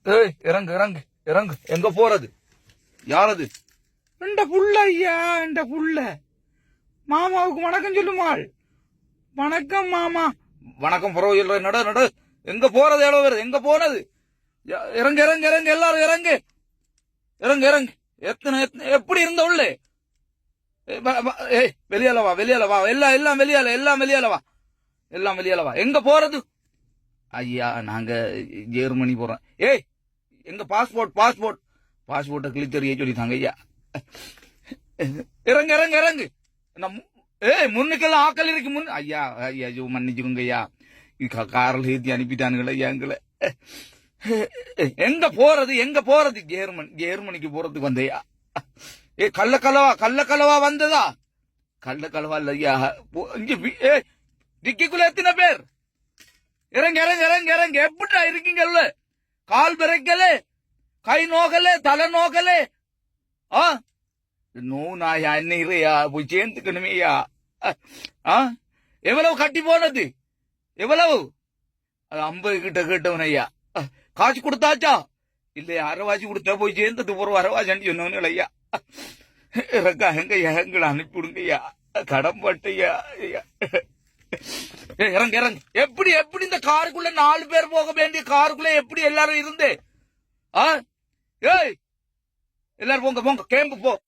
ஏய் இறங்கு இறங்கு இறங்கு. எங்க போறது? யாரது? இந்த புள்ள ஐயா, இந்த புள்ள. மாமாவுக்கு வணக்கம் சொல்லுமாள். வணக்கம் மாமா. வணக்கம் பரவாயில்ல. நட நட. எங்க போறது? எவ்வளவு பேர்? எங்க போனது? இறங்கு இறங்கு இறங்கு. எல்லாரும் இறங்கு இறங்கு இறங்கு. எத்தனை எப்படி இருந்த உள்ளே? ஏய் வெளியால வா, வெளியால வா. எல்லாம் எல்லாம் வெளியால, எல்லாம் வெளியால வா, எல்லாம் வெளியால வா. எங்க போறது? ஐயா நாங்க ஜெர்மனி போறோம். ஏய் எங்க பாஸ்போர்ட் பாஸ்போர்ட் பாஸ்போர்ட்டை கிழித்தறிய சொல்லிட்டாங்க ஐயா. இறங்கு இறங்கு இறங்கு. ஏய் முன்னுக்கெல்லாம் ஆக்கள் இருக்கு முன். ஐயா ஐயா மன்னிச்சுருங்க ஐயா, காரில் ஏற்றி அனுப்பிட்டானுங்களே ஐயா எங்களை. எங்க போறது? எங்க போறது? ஜெர்மனிக்கு போறதுக்கு வந்தையா? ஏ கள்ளக்கலவா வந்ததா? கள்ளக்கலவா இல்லையா? டிக்கிக்குள்ள எத்தனை பேர்? இறங்க இறங்க இறங்க இறங்க. எப்படிடா இருக்கீங்க? கால் பிறக்கல, கை நோகல, தலை நோகல. நோனாயா என்னையா? போய் சேர்ந்துக்கணுமேயா. எவ்வளவு கட்டி போனது? எவ்வளவு? 50 கிட்ட கேட்டவன் ஐயா. காசு கொடுத்தாச்சா? இல்லையா? அரைவாசி கொடுத்தா போய் சேர்ந்தது போற அரைவாசி சொன்னவனு ஐயா. இறக்கா எங்க எங்களை அனுப்பிவிடுங்கய்யா, கடன் பட்டையா. இறங்க இறங்க. எப்படி எப்படி இந்த காருக்குள்ள 4 பேர் போக வேண்டிய காருக்குள்ள எப்படி எல்லாரும் இருந்து? ஏய் எல்லாரும் போங்க போங்க, கேம்பு போ.